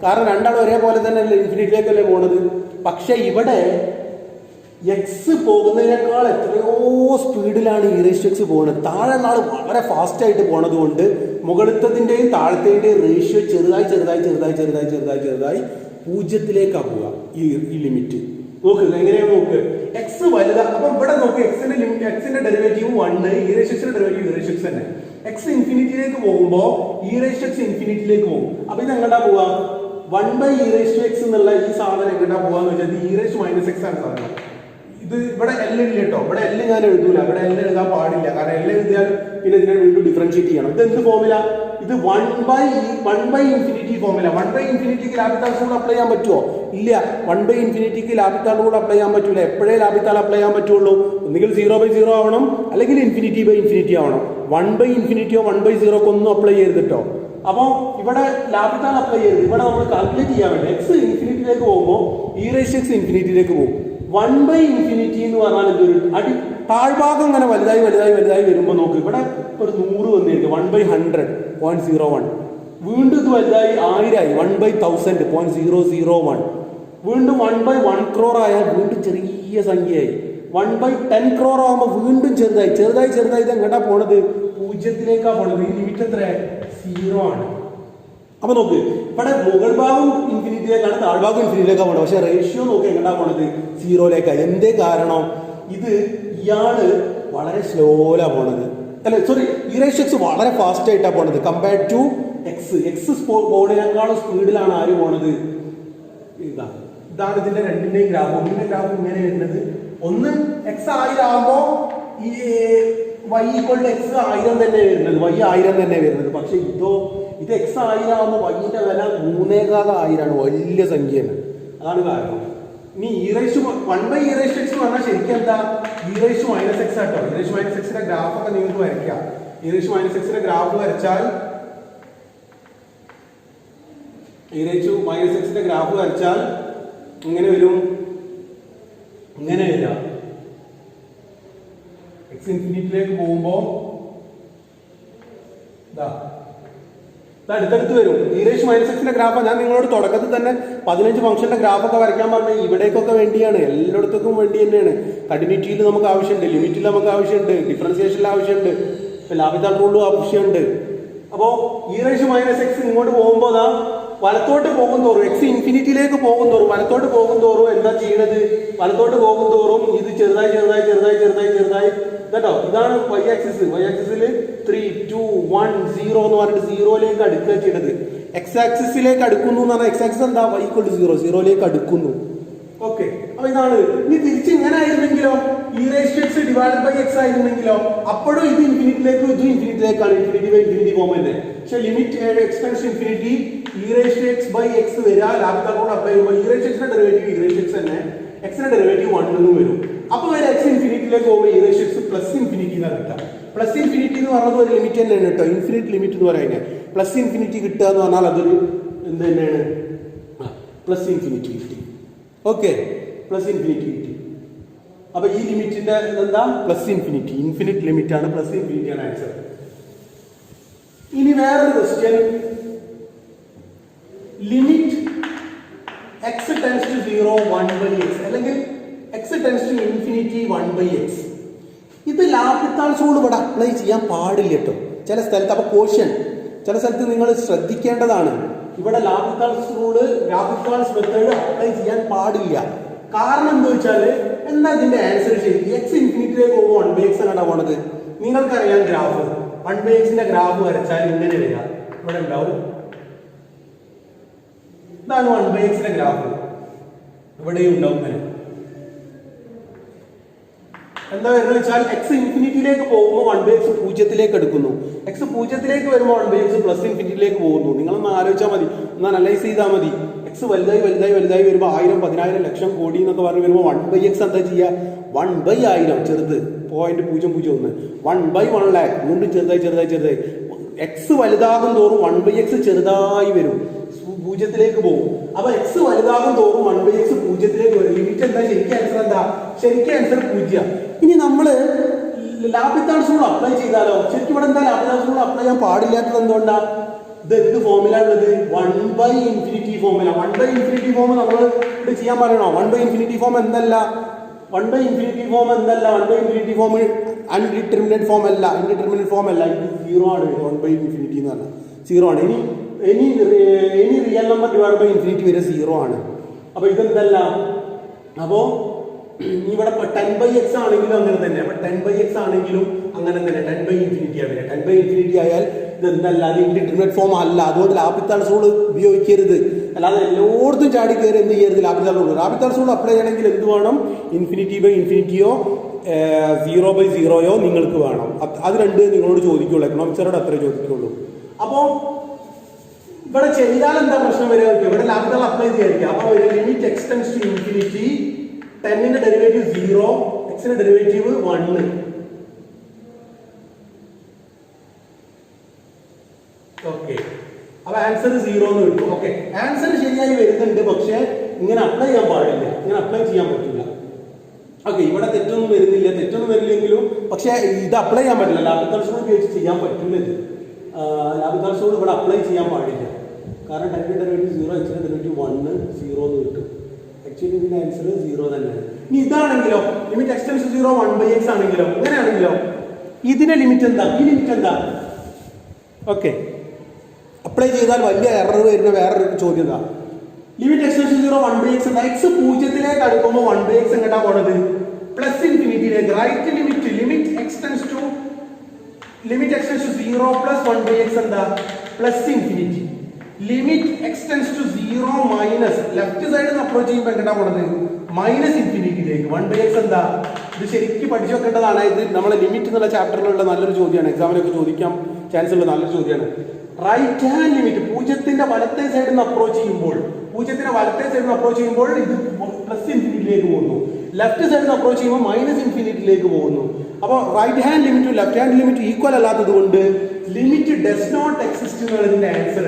കാരണം രണ്ടാളും ഒരേപോലെ തന്നെ അല്ലേ ഇൻഫിനിറ്റിയിലേക്കല്ലേ പോകുന്നത്. പക്ഷെ ഇവിടെ എക്സ് പോകുന്നതിനേക്കാൾ എത്രയോ സ്പീഡിലാണ് e raised to x പോകുന്നത്. താഴെ ആൾ വളരെ ഫാസ്റ്റ് ആയിട്ട് പോണത് കൊണ്ട് മുകളിലത്തിന്റെയും താഴത്തേന്റെയും റേഷ്യോ ചെറുതായി 0ത്തിലേക്കാണ് പോവുക. ഈ ലിമിറ്റ് നോക്ക് എങ്ങനെയാണ് നോക്ക്. എക്സ് വലുതാ. അപ്പൊ ഇവിടെ നോക്ക്, എക്സിന്റെ derivative 1, e raised to x ന്റെ derivative e raised to x തന്നെ. എക്സ് ഇൻഫിനിറ്റിയിലേക്ക് പോകുമ്പോ e raised to x ഇൻഫിനിറ്റിയിലേക്ക് പോകും. അപ്പൊ ഇത് എങ്ങോട്ടാ പോവാ? 1 by e raised to x എന്നുള്ള ഈ സാധനം എങ്ങോട്ടാ പോവാന്ന് വെച്ചാൽ e raised to -x ആണ് സാധനം. ഇത് ഇവിടെ എൽ ഇല്ല കേട്ടോ. ഇവിടെ എൽ ഞാൻ എഴുതൂല. ഇവിടെ എൽ എഴുതാൻ പാടില്ല. കാരണം എൽ എഴുതിയാൽ പിന്നെ ഇതിനെ വീണ്ടും ഡിഫറൻഷിയേറ്റ് ചെയ്യണം. ഇത് എന്ത് ഫോമില? ഇത് 1 by infinity ഫോമില. 1 by infinityക്ക് ലാപിത്താൾ റൂൾ അപ്ലൈ ചെയ്യാൻ പറ്റുമോ? ഇല്ല. 1 by infinityക്ക് ലാപിത്താൾ റൂൾ അപ്ലൈ ചെയ്യാൻ പറ്റൂല. എപ്പോഴേ ലാപിത്താൾ അപ്ലൈ ചെയ്യാൻ പറ്റുള്ളൂ? ഒന്നുകിൽ 0/0 ആവണം, അല്ലെങ്കിൽ ഇൻഫിനിറ്റി ബൈ ഇൻഫിനിറ്റി ആവണം. 1 by infinity 1/0 ഒന്നും അപ്ലൈ ചെയ്ത് കേട്ടോ. അപ്പൊ ഇവിടെ ലാപിത്താൾ അപ്ലൈ ചെയ്ത് ഇവിടെ നമ്മൾ കാൽക്കുലേറ്റ് ചെയ്യാൻ വേണ്ടി എക്സ് ഇൻഫിനിറ്റിയിലേക്ക് പോകുമ്പോൾ e raised to x ഇൻഫിനിറ്റിയിലേക്ക് പോകും. 1 by infinity എന്ന് പറഞ്ഞാൽ എന്തൊരു താഴ്ഭാഗം ഇങ്ങനെ വലുതായി വരുമ്പോൾ നോക്ക്, ഇവിടെ ഒരു 100 വന്നിരിക്കും. 1 by 100 0.01. വീണ്ടും ഇത് വലുതായി 1000 1 by 1000 0.001. വീണ്ടും 1 by 1 crore ആയാൽ വീണ്ടും ചെറിയ സംഖ്യയായി. 1 by 10 crore ആകുമ്പോൾ വീണ്ടും ചെറുതായി ഇത് എങ്ങോട്ടാ പോണത്? 0ത്തിലേക്കാ പോണത്. ഈ ലിമിറ്റ് എത്ര? 0 ആണ്. അപ്പൊ നോക്ക്, ഇവിടെ മുകൾ ഭാഗം ഇൻഫിനിറ്റിയിലേക്കാണ്, താഴ്ഭാഗം ഇൻഫിനിറ്റിയിലേക്കാണ് പോണത്. പക്ഷെ റേഷ്യോ നോക്കി എങ്ങോട്ടാ പോണത്? 0ലേക്കാണ്. എന്തേ കാരണം? ഇത് ഇയാള് വളരെ സ്ലോലാ പോണത്. അല്ലെ, sorry, e raised to x വളരെ ഫാസ്റ്റ് ആയിട്ടാണ് പോണത് കമ്പയർഡ് ടു എക്സ് പോണതിനേക്കാളും സ്പീഡിലാണ് ആര് പോണത്? ഇതാണ് ഇതിന്റെ രണ്ടിന്റെയും ഗ്രാഫ്. ഒന്നിന്റെ ഗ്രാഫ് ഇങ്ങനെ വരുന്നത്. ഒന്ന് x 1000 ആകുമ്പോ ഈ y ഈക്വൽ ടു എക്സ് 1000 തന്നെ വരുന്നത്, y 1000 തന്നെ വരുന്നത്. പക്ഷെ ഇത് x 1000 ആകുമ്പോൾ വൈൻ്റെ വില 3,1000 വലിയ സംഖ്യയാണ്. അതാണ് കാരണം. ഇനി1 by e raised to x എന്ന് പറഞ്ഞാൽ ശരിക്കും എന്താ e raised to minus x ആട്ടോ. e raised to minus x ന്റെ ഗ്രാഫ് ഒക്കെ നിങ്ങൾക്ക് വരയ്ക്കാം. e raised to minus x ന്റെ ഗ്രാഫ് വരച്ചാൽ e raised to minus x ന്റെ ഗ്രാഫ് വരച്ചാൽ ഇങ്ങനെ വരും, ഇങ്ങനെ വരിക. x ഇൻഫിനിറ്റിയിലേക്ക് പോകുമ്പോൾ അടുത്തടുത്ത് വരും. e raised to minus x ന്റെ ഗ്രാഫ് ഞാൻ നിങ്ങളോട് തുടക്കത്തിൽ തന്നെ 15 ഫംഗ്ഷന്റെ ഗ്രാഫൊക്കെ വരയ്ക്കാൻ പറഞ്ഞ ഇവിടേക്കൊക്കെ വേണ്ടിയാണ്, എല്ലായിടത്തേക്കും വേണ്ടി തന്നെയാണ്. കണ്ടിന്യൂറ്റിയിൽ നമുക്ക് ആവശ്യമുണ്ട്, ലിമിറ്റിൽ നമുക്ക് ആവശ്യമുണ്ട്, ഡിഫറൻസിയേഷനിൽ ആവശ്യമുണ്ട്, ലാഭിതാൽ റൂളിലും ആവശ്യമുണ്ട്. അപ്പോൾ e raised to minus x ഇങ്ങോട്ട് പോകുമ്പോൾ വലത്തോട്ട് പോകും തോറും, എക്സ് ഇൻഫിനിറ്റിയിലേക്ക് പോകും തോറും, വലത്തോട്ട് പോകും തോറും എന്താ ചെയ്യണത്, വലത്തോട്ട് പോകും തോറും ഇത് ചെറുതായി ചെറുതായി ചെറുതായി ചെറുതായി ചെറുതായി കേട്ടോ. ഇതാണ് y ആക്സിസ്. y ആക്സിസിൽ 3 2 1 0 എന്ന് പറഞ്ഞിട്ട് 0ലേക്ക് അടുക്കുക ചെയ്യണത്. x ആക്സിസിലേക്ക് അടുക്കുന്നു എന്ന് പറഞ്ഞാൽ x ആക്സിസ് എന്താ y ഈക്വൽ ടു 0, 0ലേക്ക് അടുക്കുന്നു. ഓക്കെ, അപ്പൊ ഇതാണ്. ഇനി തിരിച്ച് ഇങ്ങനെ ആയിരുന്നെങ്കിലോ e raised to x divided by x ആയിരുന്നെങ്കിലോ അപ്പോഴും ഇത് ഇൻഫിനിറ്റിയിലേക്ക് ഇത് ഇൻഫിനിറ്റിയിലേക്കാണ്, ഇൻഫിനിറ്റി ബൈ ഇൻഫിനിറ്റി ഫോം തന്നെ. പക്ഷെ ലിമിറ്റ് x tends to infinity e raised to x by x വരിക, ലാഭിതാൽ റൂൾ അപ്ലൈ ചെയ്യുമ്പോൾ e raised to x ന്റെ derivative e raised to x തന്നെ, x ന്റെ ഡെറിവേറ്റീവ് 1 എന്നും വരും. അപ്പൊ വരെ x ഇൻഫിനിറ്റിയിലേക്ക് പോകുമ്പോൾ e raised to x plus infinity എന്നാണ് കിട്ടുക. പ്ലസ് ഇൻഫിനിറ്റി എന്ന് പറയുന്നത് ഒരു ലിമിറ്റ് തന്നെയാണ് കേട്ടോ, ഇൻഫിനിറ്റ് ലിമിറ്റ് എന്ന് പറയുന്നത്. പ്ലസ് ഇൻഫിനിറ്റി കിട്ടുക എന്ന് പറഞ്ഞാൽ അതൊരു എന്ത് തന്നെയാണ്, പ്ലസ് ഇൻഫിനിറ്റി കിട്ടി. ഓക്കെ, പ്ലസ് ഇൻഫിനിറ്റി കിട്ടി. അപ്പൊ ഈ ലിമിറ്റിന്റെ എന്താ, പ്ലസ് ഇൻഫിനിറ്റി, ഇൻഫിനിറ്റ് ലിമിറ്റ് ആണ്, പ്ലസ് ഇൻഫിനിറ്റി ആണ് ആൻസർ. ഇനി വേറൊരു question, limit x tends to 0 1 by x അല്ലെങ്കിൽ x tends to infinity 1 by x. ഇത് ലാപിത്താൾസ് റൂൾ ഇവിടെ അപ്ലൈ ചെയ്യാൻ പാടില്ല കേട്ടോ ചില സ്ഥലത്ത്. അപ്പൊ ക്വസ്റ്റ്യൻ ചില സ്ഥലത്ത് നിങ്ങൾ ശ്രദ്ധിക്കേണ്ടതാണ്. ഇവിടെ ലാപിത്താൾസ് റൂള്, ലാപിത്താൾസ് മെത്തേഡ് അപ്ലൈ ചെയ്യാൻ പാടില്ല. കാരണം എന്താ വെച്ചാൽ എന്താ ഇതിന്റെ ആൻസർ ശരിക്കും x ഇൻഫിനിറ്റിയിലേക്ക് പോകുമ്പോൾ 1 by x ആണ് പോണത്. നിങ്ങൾക്കറിയാം ഗ്രാഫ് 1 by x ന്റെ ഗ്രാഫ് വരച്ചാൽ ഇങ്ങനെ വരിക, ഇവിടെ ഉണ്ടാവും. ഇതാണ് 1 by x ന്റെ ഗ്രാഫ്, ഇവിടെയും ഉണ്ടാവും. എന്താ വരുന്നത് വെച്ചാൽ x ഇൻഫിനിറ്റിയിലേക്ക് പോകുമ്പോൾ 1 by x പൂജ്യത്തിലേക്ക് എടുക്കുന്നു, x പൂജ്യത്തിലേക്ക് വരുമ്പോൾ 1 by x പ്ലസ് ഇൻഫിനിറ്റിയിലേക്ക് പോകുന്നു. നിങ്ങളൊന്ന് ആലോചിച്ചാൽ മതി, ഒന്ന് അനലൈസ് ചെയ്താൽ മതി. x വലുതായി വലുതായി വലുതായി വരുമ്പോൾ 1000 10,000 ലക്ഷം കോടി എന്നൊക്കെ പറഞ്ഞ് വരുമ്പോൾ 1 by x എന്താ ചെയ്യുക, 1 by 1000 ചെറുത് 0.001 1 by 1 lakh വീണ്ടും ചെറുതായി ചെറുതായി ചെറുതായി. x വലുതാകും തോറും 1 by x ചെറുതായി വരും, പൂജ്യത്തിലേക്ക് പോകും. അപ്പൊ x വലുതാകും തോറും 1 by x പൂജ്യത്തിലേക്ക് വരും. ലിമിറ്റ് എന്താ, ശരിക്കും ആൻസർ എന്താ, ശരിക്കും ആൻസർ 0. ഇനി നമ്മള് ലാപിത്താൾസ് റൂൾ അപ്ലൈ ചെയ്താലോ, ശരിക്കും ഇവിടെ എന്താ ലാപിത്താൾസ് റൂൾ അപ്ലൈ ചെയ്യാൻ പാടില്ലാത്തത് എന്തുകൊണ്ടാ, ഇത് എന്ത് ഫോമില ഉള്ളത്, 1 by ഇൻഫിനിറ്റി ഫോമില. 1 by ഇൻഫിനിറ്റി ഫോം നമ്മൾ ഇവിടെ ചെയ്യാൻ പറയണോ, 1 by ഇൻഫിനിറ്റി ഫോം എന്തല്ല, 1 by ഇൻഫിനിറ്റി ഫോം എന്തല്ല, 1 by ഇൻഫിനിറ്റി ഫോം അൺഡിറ്റർമിനേറ്റ് ഫോം അല്ല, ഇൻഡിറ്റർമിനേറ്റ് ഫോം അല്ല, ഇത് 0 ആണ്. 1 by ഇൻഫിനിറ്റി എന്ന് പറഞ്ഞാൽ 0 ആണ്. ഇനി real number divide by infinity വരെ 0 ആണ്. അപ്പൊ ഇതെന്തല്ല, അപ്പോ ഇവിടെ 10 by x ആണെങ്കിലും അങ്ങനെ തന്നെ, അപ്പൊ 10 by x ആണെങ്കിലും അങ്ങനെ തന്നെ 10 by ഇൻഫിനിറ്റി ആവില്ല. 10 by ഇൻഫിനിറ്റി ആയാൽ ഇതെന്തല്ല, അത് ഇൻഡിറ്റർമിനേറ്റ് ഫോം അല്ല. അതുകൊണ്ട് ലാപിത്താൾസ് റൂൾ ഉപയോഗിക്കരുത്. അല്ലാതെ എല്ലായിടത്തും ചാടി കയറി എന്ത് ചെയ്യരുത്, ലാപിത്താൾസ് റൂൾ. ലാപിത്താൾസ് റൂൾ അപ്ലൈ ചെയ്യണമെങ്കിൽ എന്ത് വേണം, ഇൻഫിനിറ്റി ബൈ ഇൻഫിനിറ്റിയോ 0 by 0യോ നിങ്ങൾക്ക് വേണം. അത് രണ്ട് നിങ്ങളോട് ചോദിക്കുള്ളൂ, എക്കണോമിക്സറോട് അത്രേ ചോദിക്കുള്ളൂ. അപ്പോ ഇവിടെ ചെയ്താൽ എന്താ പ്രശ്നം വരിക, ഇവിടെ ലാപിത്താൾ അപ്ലൈ ചെയ്യാതിരിക്കുക. അപ്പൊ limit x tends to infinity 10ന്റെ ഡെറിവേറ്റീവ് 0, x ന്റെ ഡെറിവേറ്റീവ് 1. ഓക്കെ, അപ്പൊ ആൻസർ 0 എന്ന് കിട്ടും. ഓക്കെ, ആൻസർ ശരിയായി വരുന്നുണ്ട്, പക്ഷെ ഇങ്ങനെ അപ്ലൈ ചെയ്യാൻ പാടില്ല, ഇങ്ങനെ അപ്ലൈ ചെയ്യാൻ പറ്റില്ല. ഓക്കെ, ഇവിടെ തെറ്റൊന്നും വരുന്നില്ല, തെറ്റൊന്നും വരില്ലെങ്കിലും പക്ഷെ ഇത് അപ്ലൈ ചെയ്യാൻ പറ്റില്ല. ലാപിത്താൾസ് റൂൾ ഉപയോഗിച്ച് ചെയ്യാൻ പറ്റുന്നത്, ലാപിത്താൾസ് റൂൾ ഇവിടെ അപ്ലൈ ചെയ്യാൻ പാടില്ല. കാരണം 10ന്റെ ഡെറിവേറ്റീവ് 0, x ന്റെ ഡെറിവേറ്റീവ് 1, 0 എന്ന് കിട്ടും. ആക്ച്വലി ഇതിന്റെ ആൻസർ 0 തന്നെയാണ്. ഇനി ഇതാണെങ്കിലോ, limit x tends to 0 1 by x ആണെങ്കിലോ, ഇങ്ങനെയാണെങ്കിലോ ഇതിന്റെ ലിമിറ്റ് എന്താ, ഈ ലിമിറ്റ് എന്താ. ഓക്കെ, അപ്ലൈ ചെയ്താൽ വലിയ എറർ വരുന്ന വേറൊരു ചോദ്യം എന്താ, limit x tends to 0 1 by x എന്താ, x പൂജ്യത്തിലേക്ക് അടുക്കുമ്പോൾ 1 by x എങ്ങോട്ടാ പോണത്, പ്ലസ് ഇൻഫിനിറ്റിയിലേക്ക്. Right limit x tends to 0 plus 1 by x എന്താ, plus infinity. Limit x tends to 0 minus, left സൈഡിൽ നിന്ന് അപ്രോച്ച് ചെയ്യുമ്പോൾ എങ്ങോട്ടാ പോണത്, മൈനസ് ഇൻഫിനിറ്റിയിലേക്ക്. 1 by x എന്താ ഇത് ശരിക്കും പഠിച്ചു വെക്കേണ്ടതാണ്. ഇത് നമ്മളെ ലിമിറ്റ് എന്നുള്ള ചാപ്റ്ററിലുള്ള നല്ലൊരു ചോദ്യമാണ്, എക്സാമിനൊക്കെ ചോദിക്കാൻ ചാൻസ് ഉള്ള നല്ലൊരു ചോദ്യമാണ്. റൈറ്റ് ഹാൻഡ് ലിമിറ്റ് പൂജ്യത്തിന്റെ വലത്തെ സൈഡിൽ നിന്ന് അപ്രോച്ച് ചെയ്യുമ്പോൾ, പൂജ്യത്തിന്റെ വലത്തെ സൈഡിൽ നിന്ന് അപ്രോച്ച് ചെയ്യുമ്പോൾ ഇത് പ്ലസ് ഇൻഫിനിറ്റിയിലേക്ക് പോകുന്നു, ലെഫ്റ്റ് സൈഡിൽ നിന്ന് അപ്രോച്ച് ചെയ്യുമ്പോൾ മൈനസ് ഇൻഫിനിറ്റിയിലേക്ക് പോകുന്നു. അപ്പോൾ റൈറ്റ് ഹാൻഡ് ലിമിറ്റും ലെഫ്റ്റ് ഹാൻഡ് ലിമിറ്റും ഈക്വൽ അല്ലാത്തത് കൊണ്ട് ലിമിറ്റ് ഡസ് നോട്ട് എക്സിസ്റ്റ് എന്നാണ് ഇതിന്റെ ആൻസർ.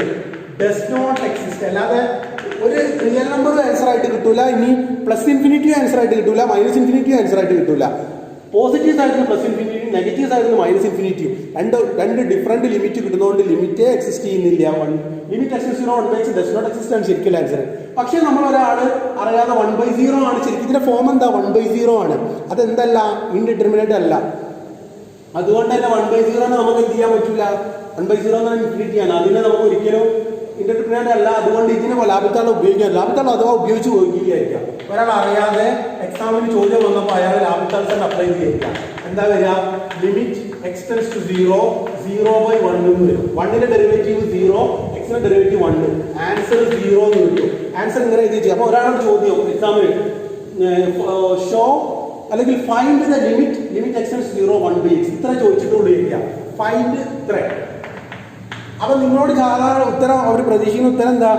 ഡസ് നോട്ട് എക്സിസ്റ്റ്, അല്ലാതെ ഒരു റിയൽ നമ്പർ ആൻസർ ആയിട്ട് കിട്ടൂല, ഇനി പ്ലസ് ഇൻഫിനിറ്റി ആൻസർ ആയിട്ട് കിട്ടൂല, മൈനസ് ഇൻഫിനിറ്റി ആൻസർ ആയിട്ട് കിട്ടൂല. പോസിറ്റീവ് സൈഡിന് പ്ലസ് ഇൻഫിനിറ്റി, നെഗറ്റീവ് സൈഡിന് മൈനസ് ഇൻഫിനിറ്റി, രണ്ട് ഡിഫറെന്റ് ലിമിറ്റ് കിട്ടുന്നതുകൊണ്ട് ലിമിറ്റേ എക്സിസ്റ്റ് ചെയ്യുന്നില്ല. Limit exist one by x does not exist ആണ് ശരിക്കും ആൻസർ. പക്ഷെ നമ്മൾ ഒരാള് അറിയാതെ 1/0 ആണ്, ശരിക്കും ഇതിന്റെ ഫോം എന്താ 1/0 ആണ്. അതെന്തല്ല, ഇൻഡിറ്റർമിനേറ്റ് അല്ല. അതുകൊണ്ട് തന്നെ 1/0 നമുക്ക് എന്ത് ചെയ്യാൻ പറ്റൂല, 1/0 എന്ന് പറഞ്ഞാൽ ഇൻഫിനിറ്റി ആണ്, അതിനെ നമുക്ക് ഒരിക്കലും ഇൻഡിറ്റർമിനേറ്റ് അല്ല. അതുകൊണ്ട് ഇതിനെ ലാഭിത്താളം ഉപയോഗിക്കാം, ലാഭിത്താളം അഥവാ ഉപയോഗിച്ച് ഉപയോഗിക്കുകയായിരിക്കാം. ഒരാൾ അറിയാതെ എക്സാമിന് ചോദ്യം വന്നപ്പോൾ അയാൾ ലാഭിത്താൾ തന്നെ അപ്ലൈ ചെയ്യിക്കാം. എന്താ വരിക, ലിമിറ്റ് എക്സ് ടെൻസ് ടു 0 0/1 എന്ന് വരും. 1ന്റെ ഡെറിവേറ്റീവ് 0, എക്സിന്റെ ഡെറിവേറ്റീവ് 1, ആൻസർ 0 എന്ന് കിട്ടും. ആൻസർ ഇങ്ങനെ എഴുതി ചെയ്യാം. അപ്പൊ ഒരാളുടെ ചോദ്യം എക്സാമിന് ഷോ അല്ലെങ്കിൽ find the limit x tends 0 1/x ഇത്ര ചോദിച്ചിട്ടുള്ളൂ ഇരിക്കുക, ഫൈൻഡ് ഇത്ര. അപ്പൊ നിങ്ങളോട് സാധാരണ ഉത്തരം അവർ പ്രതീക്ഷിക്കുന്ന ഉത്തരം എന്താ,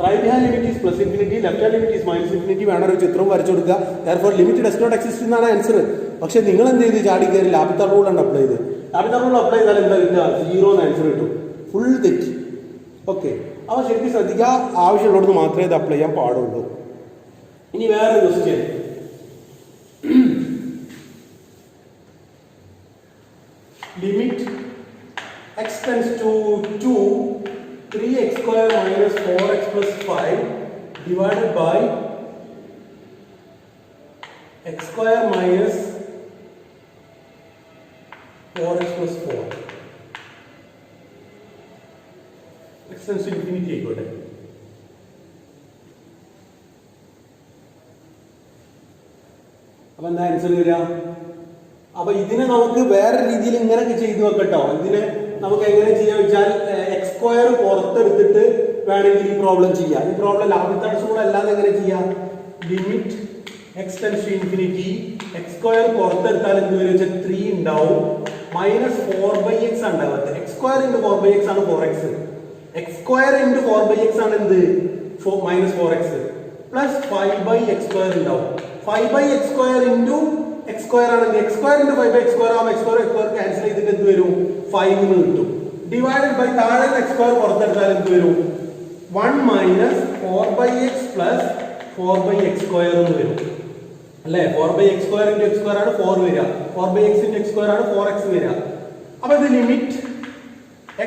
right hand limit is plus infinity, left hand limit is minus infinity, വേണം ഒരു ചിത്രം വരച്ചു കൊടുക്കുക. therefore limit does not exist എന്നാണ് ആൻസർ. പക്ഷെ നിങ്ങൾ എന്ത് ചെയ്ത് ചാടി കയറി ലാഭിത്താൾ റൂൾ ആണ് അപ്ലൈ ചെയ്ത്. ലാഭിത്താൾ റൂൾ അപ്ലൈ ചെയ്താൽ എന്താ കിട്ടുക, 0 എന്ന് ആൻസർ കിട്ടും. ഫുൾ തെറ്റ്. ഓക്കെ, അപ്പോൾ ശരിക്കും ശ്രദ്ധിക്കുക, ആവശ്യമുള്ളടത്ത് മാത്രമേ ഇത് അപ്ലൈ ചെയ്യാൻ പാടുള്ളൂ. ഇനി വേറെ question, limit x tends to 2 3x square minus 4x plus 5 divided by x square minus 4x plus 4. x tends to infinity ആയിക്കോട്ടെ. അപ്പൊ എന്താ ആൻസർ വരിക? അപ്പൊ ഇതിനെ നമുക്ക് വേറെ രീതിയിൽ ഇങ്ങനെയൊക്കെ ചെയ്തു വെക്കട്ടോ. ഇതിനെ നമുക്ക് എങ്ങനെ ചെയ്യാൻ വെച്ചാൽ എക്സ് സ്ക്വയർ പുറത്തെടുത്തിട്ട് വേണമെങ്കിൽ ഈ പ്രോബ്ലം ചെയ്യാം. ഈ പ്രോബ്ലം ലാഭിത്താൾ റൂൾ അല്ലാതെ എങ്ങനെ ചെയ്യാം, limit x tends to infinity, x square പുറത്തെടുത്താൽ എന്ത് വരും വെച്ചാൽ 3 ഉണ്ടാവും, മൈനസ് 4/x ആണ് ഉണ്ടാവുക. എക്സ് സ്ക്വയർ ഇൻറ്റു 4/x ആണ് 4x, X square into 4/x ആണ് എന്ത് minus 4x, plus 5/x square ഉണ്ടാവും. 5/x square into x square ആണ്, x square into 5/x square ആകുമ്പോൾ എക്സ് സ്ക്വയർ ക്യാൻസൽ ചെയ്തിട്ട് എന്ത് വരും, 5 എന്ന് കിട്ടും. ഡിവൈഡഡ് ബൈ താഴെ എക്സ് സ്ക്വയർ പുറത്തെടുത്താൽ എന്ത് വരും, 1 minus 4/x plus 4/x square എന്ന് വരും അല്ലേ. 4/x square into x square ആണ് 4 വരിക, 4/x ഇൻറ്റു എക്സ് സ്ക്വയർ ആണ് 4x വരിക. അപ്പൊ ഇത് limit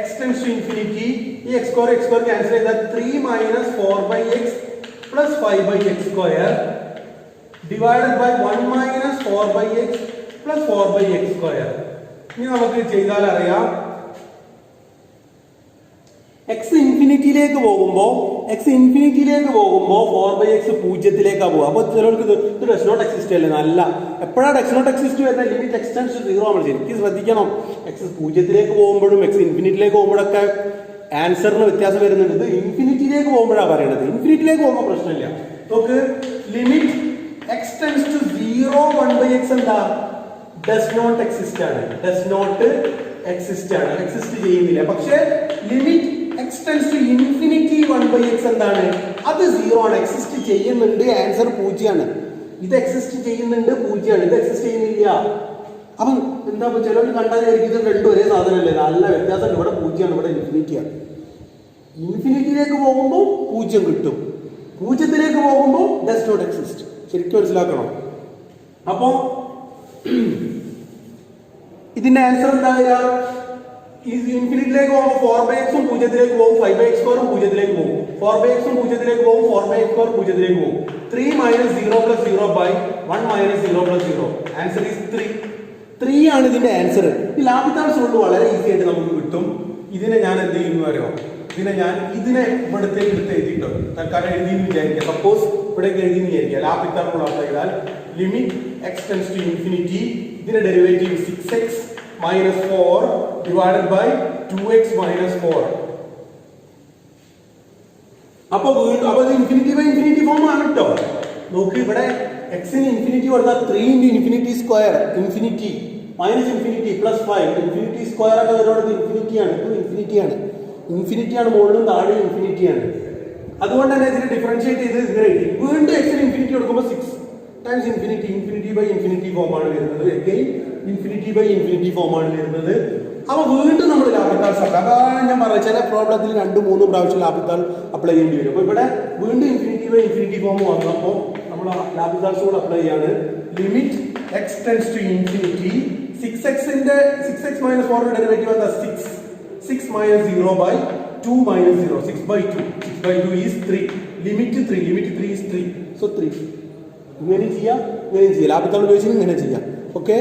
x tends to infinity, ഈ എക്സ് സ്ക്വയർ ക്യാൻസൽ ചെയ്താൽ 3 minus 4/x plus 5/x square divided by 1 minus 4/x plus 4/x square. ഇനി നമുക്ക് ചെയ്താൽ അറിയാം, എക്സ് ഇൻഫിനിറ്റിയിലേക്ക് പോകുമ്പോൾ 4/x പൂജ്യത്തിലേക്കാണ് പോകുക. അപ്പോൾ ചിലർക്ക് ഇത് ഡസ് നോട്ട് എക്സിസ്റ്റ് അല്ലേ, നല്ല എപ്പോഴാണ് ഡസ് നോട്ട് എക്സിസ്റ്റ് വരുന്നത്, ലിമിറ്റ് എക്സ് ടെൻസ് ടു 0 നമ്മൾ ശരിക്കും ശ്രദ്ധിക്കണം. എക്സ് പൂജ്യത്തിലേക്ക് പോകുമ്പോഴും എക്സ് ഇൻഫിനിറ്റിയിലേക്ക് പോകുമ്പോഴൊക്കെ ആൻസറിന് വ്യത്യാസം വരുന്നുണ്ട്. ഇത് ഇൻഫിനിറ്റിയിലേക്ക് പോകുമ്പോഴാണ് പറയുന്നത്, ഇൻഫിനിറ്റിയിലേക്ക് പോകുമ്പോൾ പ്രശ്നമില്ല. നമുക്ക് limit x tends to 0 1/x എന്താ, does not exist ആണ്, does not exist ആണ്, എക്സിസ്റ്റ് ചെയ്യുന്നില്ല. പക്ഷേ limit x tends to infinity 1/x എന്താണ്, അത് 0 ആണ്, എക്സിസ്റ്റ് ചെയ്യുന്നുണ്ട്, ആൻസർ 0 ആണ്. ഇത് എക്സിസ്റ്റ് ചെയ്യുന്നുണ്ട്, 0 ആണ്, ഇത് എക്സിസ്റ്റ് ചെയ്യുന്നില്ല. അപ്പം എന്താ ചിലർ കണ്ടാൽ ഇത് രണ്ടും ഒരേ സാധനമല്ലേ, നല്ല വ്യത്യാസമുണ്ട്. ഇവിടെ 0 ആണ്, ഇവിടെ ഇൻഫിനിറ്റി ആണ്. ഇൻഫിനിറ്റിയിലേക്ക് പോകുമ്പോൾ 0 കിട്ടും, 0ത്തിലേക്ക് പോകുമ്പോൾ ഡസ് നോട്ട് എക്സിസ്റ്റ്. ശരിക്കും മനസ്സിലാക്കണം. അപ്പോ ഇതിന്റെ ആൻസർ എന്താ വരിക, ഇൻഫിനിറ്റിയിലേക്ക് പോകുമ്പോൾ 4/x 0ത്തിലേക്ക് പോകും, 5/x സ്ക്വയറും 0ത്തിലേക്ക് പോകും, 4/x 0ത്തിലേക്ക് പോകും, 4/x സ്ക്വയർ 0ത്തിലേക്ക് പോകും. 3 minus 0 plus 0 by 1 minus 0 plus 0, answer is 3 ആണ് ഇതിന്റെ ആൻസർ. ഈ ലാഭിത്താൾ റൂൾ വളരെ ഈസി ആയിട്ട് നമുക്ക് കിട്ടും. ഇതിനെ ഞാൻ എന്ത് ചെയ്യുന്നു അറിയോ, ഇതിനെ ഇവിടത്തേക്ക് എടുത്ത് എഴുതിയിട്ടോ, തൽക്കാലം എഴുതിയെന്ന് വിചാരിക്കുക. സപ്പോസ് ഇവിടേക്ക് എഴുതിയെന്ന് വിചാരിക്കുക, ലാഭിത്താൾ റൂൾ അപ്ലൈ ചെയ്താൽ limit x tends to infinity, ഇതിന്റെ derivative 6x minus 4 divided by 2x minus 4. അപ്പൊ ഇത് ഇൻഫിനിറ്റി ബൈ ഇൻഫിനിറ്റി ഫോം ആണ് കേട്ടോ. നോക്ക്, ഇവിടെ എക്സിന് ഇൻഫിനിറ്റി കൊടുത്താൽ 3 into infinity square infinity minus infinity plus 5 infinity square ഒക്കെ വരുന്നത് ഇൻഫിനിറ്റിയാണ്. ഇത് ഇൻഫിനിറ്റിയാണ്. ഇൻഫിനിറ്റിയാണ് മുകളിലും താഴെ ഇൻഫിനിറ്റിയാണ്. അതുകൊണ്ട് തന്നെ ഇതിനെ ഡിഫറൻഷിയേറ്റ് ചെയ്ത് ഇങ്ങനെ എഴുതി. വീണ്ടും എക്സിന് ഇൻഫിനിറ്റി കൊടുക്കുമ്പോൾ 6 times infinity infinity by infinity ഫോമാണ് വരുന്നത്. എഗെയിൻ ഇൻഫിനിറ്റി ബൈ ഇൻഫിനിറ്റി ഫോമാണ് വരുന്നത്. അപ്പോൾ വീണ്ടും നമ്മൾ ലാപിത്താൾ സാർ അതാണ് ഞാൻ പറഞ്ഞത്. ചില പ്രോബ്ലത്തിൽ 2-3 പ്രാവശ്യം ലാപിത്താൾ അപ്ലൈ ചെയ്യേണ്ടി വരും. അപ്പോൾ ഇവിടെ വീണ്ടും ഇൻഫിനിറ്റി ബൈ ഇൻഫിനിറ്റി ഫോം വന്നപ്പോൾ നമ്മൾ ലാപിത്താൾ റൂൾ അപ്ലൈ ചെയ്യാണ്. Limit x tends to infinity 6x minus 4 derivative എന്താ 6 minus 0 by 2 minus 0 6 by 2 is 3 limit 3 is 3 so 3 ഇങ്ങനെ ചെയ്യാം ലാപിത്താൾ ഉപയോഗിച്ച് ഇങ്ങനെ ചെയ്യാം. ഓക്കെ.